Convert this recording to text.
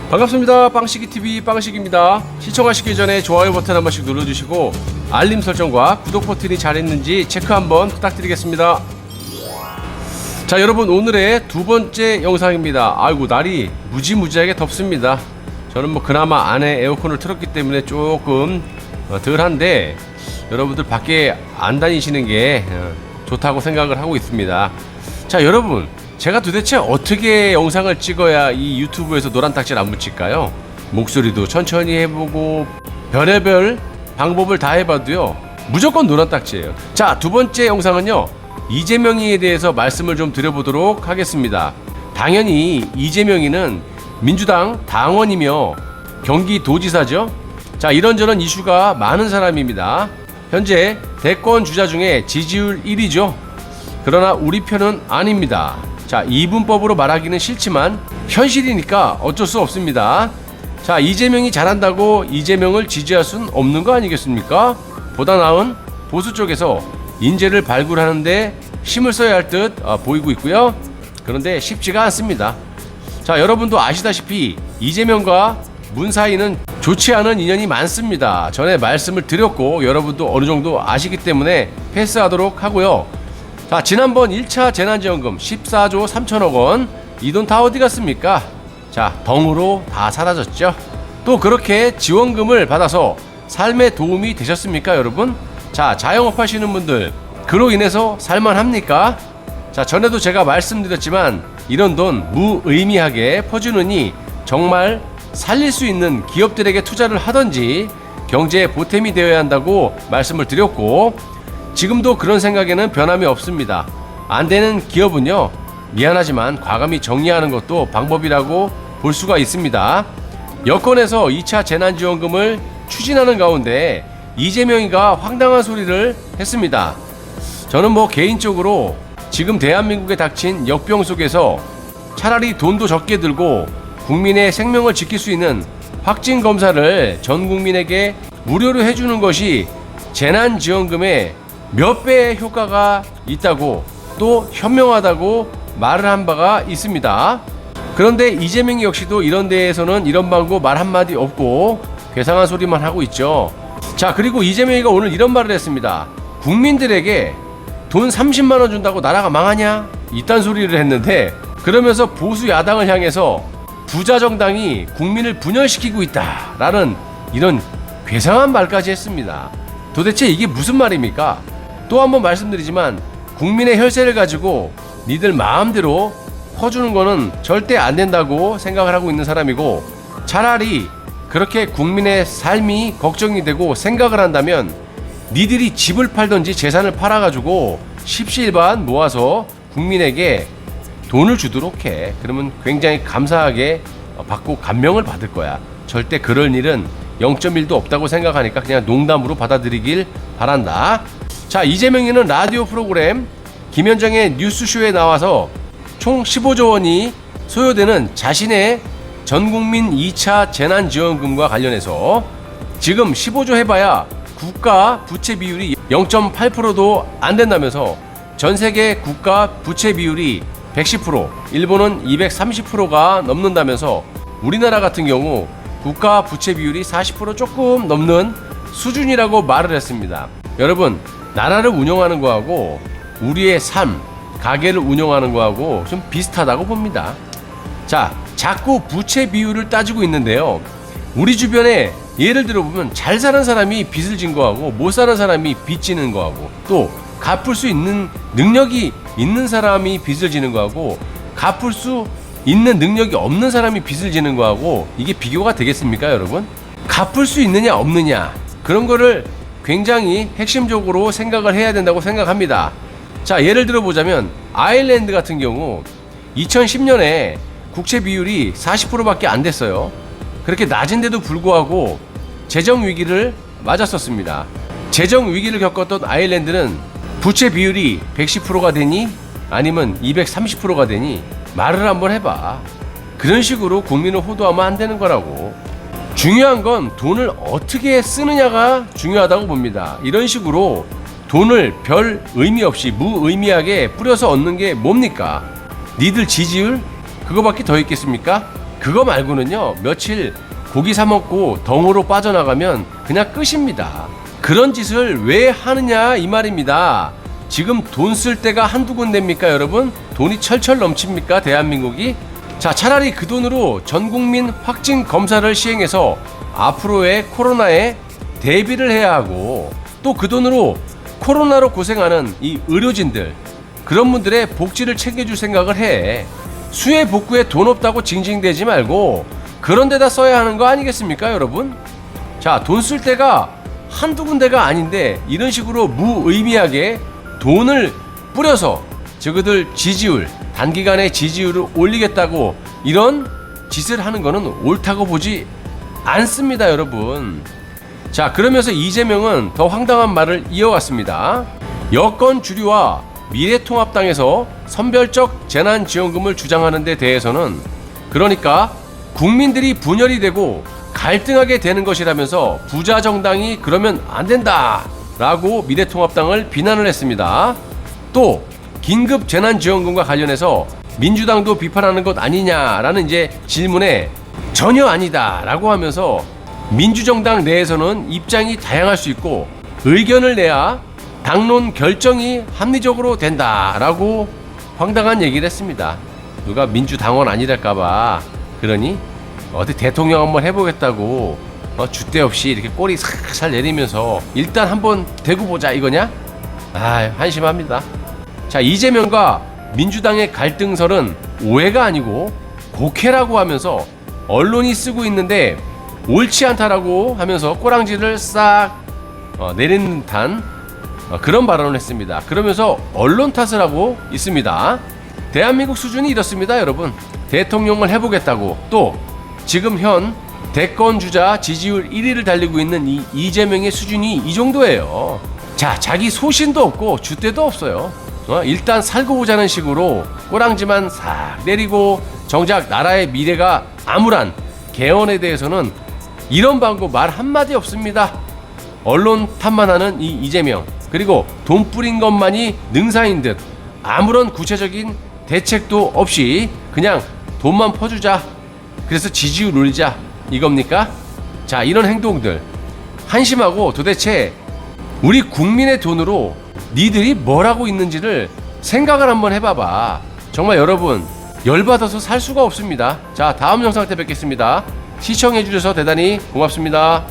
반갑습니다. 빵식이TV 빵식입니다. 시청하시기 전에 좋아요 버튼 한 번씩 눌러주시고 알림 설정과 구독 버튼이 잘했는지 체크 한번 부탁드리겠습니다. 자, 여러분, 오늘의 두 번째 영상입니다. 아이고, 날이 무지무지하게 덥습니다. 저는 뭐 그나마 안에 에어컨을 틀었기 때문에 조금 덜한데 여러분들 밖에 안 다니시는 게 좋다고 생각을 하고 있습니다. 자, 여러분, 제가 도대체 어떻게 영상을 찍어야 이 유튜브에서 노란 딱지를 안 붙일까요? 목소리도 천천히 해보고 별의별 방법을 다 해봐도요, 무조건 노란 딱지예요. 자, 두 번째 영상은요, 이재명이에 대해서 말씀을 좀 드려보도록 하겠습니다. 당연히 이재명이는 민주당 당원이며 경기도지사죠. 자, 이런저런 이슈가 많은 사람입니다. 현재 대권 주자 중에 지지율 1위죠. 그러나 우리 편은 아닙니다. 자, 이분법으로 말하기는 싫지만 현실이니까 어쩔 수 없습니다. 자, 이재명이 잘한다고 이재명을 지지할 수는 없는 거 아니겠습니까? 보다 나은 보수 쪽에서 인재를 발굴하는데 힘을 써야 할 듯 보이고 있고요. 그런데 쉽지가 않습니다. 자, 여러분도 아시다시피 이재명과 문 사이는 좋지 않은 인연이 많습니다. 전에 말씀을 드렸고 여러분도 어느 정도 아시기 때문에 패스하도록 하고요. 자, 지난번 1차 재난지원금 14조 3천억 원, 이 돈 다 어디 갔습니까? 자, 덩으로 다 사라졌죠. 또 그렇게 지원금을 받아서 삶에 도움이 되셨습니까, 여러분? 자, 자영업 하시는 분들, 그로 인해서 살만합니까? 자, 전에도 제가 말씀드렸지만 이런 돈 무의미하게 퍼주느니 정말 살릴 수 있는 기업들에게 투자를 하던지 경제에 보탬이 되어야 한다고 말씀을 드렸고, 지금도 그런 생각에는 변함이 없습니다. 안 되는 기업은요, 미안하지만 과감히 정리하는 것도 방법이라고 볼 수가 있습니다. 여권에서 2차 재난지원금을 추진하는 가운데 이재명이가 황당한 소리를 했습니다. 저는 뭐 개인적으로 지금 대한민국에 닥친 역병 속에서 차라리 돈도 적게 들고 국민의 생명을 지킬 수 있는 확진 검사를 전 국민에게 무료로 해주는 것이 재난지원금의 몇 배의 효과가 있다고, 또 현명하다고 말을 한 바가 있습니다. 그런데 이재명 역시도 이런 데에서는 이런 방법 말 한마디 없고 괴상한 소리만 하고 있죠. 자, 그리고 이재명이가 오늘 이런 말을 했습니다. 국민들에게 돈 30만 원 준다고 나라가 망하냐? 이딴 소리를 했는데, 그러면서 보수 야당을 향해서 부자 정당이 국민을 분열시키고 있다라는 이런 괴상한 말까지 했습니다. 도대체 이게 무슨 말입니까? 또 한번 말씀드리지만 국민의 혈세를 가지고 니들 마음대로 퍼주는 거는 절대 안 된다고 생각을 하고 있는 사람이고, 차라리 그렇게 국민의 삶이 걱정이 되고 생각을 한다면 니들이 집을 팔던지 재산을 팔아가지고 십시일반 모아서 국민에게 돈을 주도록 해. 그러면 굉장히 감사하게 받고 감명을 받을 거야. 절대 그럴 일은 0.1도 없다고 생각하니까 그냥 농담으로 받아들이길 바란다. 자, 이재명이는 라디오 프로그램 김현정의 뉴스쇼에 나와서 총 15조 원이 소요되는 자신의 전국민 2차 재난지원금과 관련해서 지금 15조 해봐야 국가 부채 비율이 0.8%도 안 된다면서 전세계 국가 부채 비율이 110%, 일본은 230%가 넘는다면서 우리나라 같은 경우 국가 부채 비율이 40% 조금 넘는 수준이라고 말을 했습니다. 여러분, 나라를 운영하는 거하고 우리의 삶, 가게를 운영하는 거하고 좀 비슷하다고 봅니다. 자, 자꾸 부채 비율을 따지고 있는데요, 우리 주변에 예를 들어보면 잘 사는 사람이 빚을 진 거하고 못 사는 사람이 빚 지는 거하고, 또 갚을 수 있는 능력이 있는 사람이 빚을 지는 거하고 갚을 수 있는 능력이 없는 사람이 빚을 지는 거하고 이게 비교가 되겠습니까, 여러분? 갚을 수 있느냐 없느냐, 그런 거를 굉장히 핵심적으로 생각을 해야 된다고 생각합니다. 자, 예를 들어 보자면 아일랜드 같은 경우 2010년에 국채 비율이 40%밖에 안 됐어요. 그렇게 낮은데도 불구하고 재정 위기를 맞았었습니다. 재정 위기를 겪었던 아일랜드는 부채 비율이 110%가 되니 아니면 230%가 되니 말을 한번 해봐. 그런 식으로 국민을 호도하면 안 되는 거라고. 중요한 건 돈을 어떻게 쓰느냐가 중요하다고 봅니다. 이런 식으로 돈을 별 의미 없이 무의미하게 뿌려서 얻는 게 뭡니까? 니들 지지율? 그거밖에 더 있겠습니까? 그거 말고는요, 며칠 고기 사 먹고 덩으로 빠져나가면 그냥 끝입니다. 그런 짓을 왜 하느냐 이 말입니다. 지금 돈 쓸 데가 한두 군데입니까 여러분? 돈이 철철 넘칩니까 대한민국이? 자, 차라리 그 돈으로 전국민 확진 검사를 시행해서 앞으로의 코로나에 대비를 해야 하고, 또 그 돈으로 코로나로 고생하는 이 의료진들, 그런 분들의 복지를 챙겨줄 생각을 해. 수해 복구에 돈 없다고 징징대지 말고 그런 데다 써야 하는 거 아니겠습니까 여러분? 자, 돈 쓸 데가 한두 군데가 아닌데 이런 식으로 무의미하게 돈을 뿌려서 저그들 지지율, 단기간에 지지율을 올리겠다고 이런 짓을 하는 거는 옳다고 보지 않습니다 여러분. 자, 그러면서 이재명은 더 황당한 말을 이어갔습니다. 여권 주류와 미래통합당에서 선별적 재난지원금을 주장하는 데 대해서는, 그러니까 국민들이 분열이 되고 갈등하게 되는 것이라면서 부자 정당이 그러면 안 된다 라고 미래통합당을 비난을 했습니다. 또 긴급 재난지원금과 관련해서 민주당도 비판하는 것 아니냐라는 이제 질문에 전혀 아니다 라고 하면서 민주정당 내에서는 입장이 다양할 수 있고 의견을 내야 당론 결정이 합리적으로 된다라고 황당한 얘기를 했습니다. 누가 민주당원 아니랄까봐 그러니 어디 대통령 한번 해보겠다고 줏대 없이 이렇게 꼬리 살살 내리면서 일단 한번 대고 보자 이거냐? 아, 한심합니다. 자, 이재명과 민주당의 갈등설은 오해가 아니고 곡해라고 하면서 언론이 쓰고 있는데 옳지 않다라고 하면서 꼬랑지를 싹 내리는 듯한 그런 발언을 했습니다. 그러면서 언론 탓을 하고 있습니다. 대한민국 수준이 이렇습니다 여러분. 대통령을 해보겠다고, 또 지금 현 대권 주자 지지율 1위를 달리고 있는 이 이재명의 수준이 이 정도예요. 자, 자기 소신도 없고 줏대도 없어요. 일단 살고 보자는 식으로 꼬랑지만 싹 내리고 정작 나라의 미래가 암울한 개헌에 대해서는 이런 방법 말 한마디 없습니다. 언론 탓만 하는 이 이재명, 그리고 돈 뿌린 것만이 능사인 듯 아무런 구체적인 대책도 없이 그냥 돈만 퍼주자, 그래서 지지율 올리자 이겁니까? 자, 이런 행동들 한심하고, 도대체 우리 국민의 돈으로 니들이 뭘 하고 있는지를 생각을 한번 해봐봐. 정말 여러분 열받아서 살 수가 없습니다. 자, 다음 영상 때 뵙겠습니다. 시청해주셔서 대단히 고맙습니다.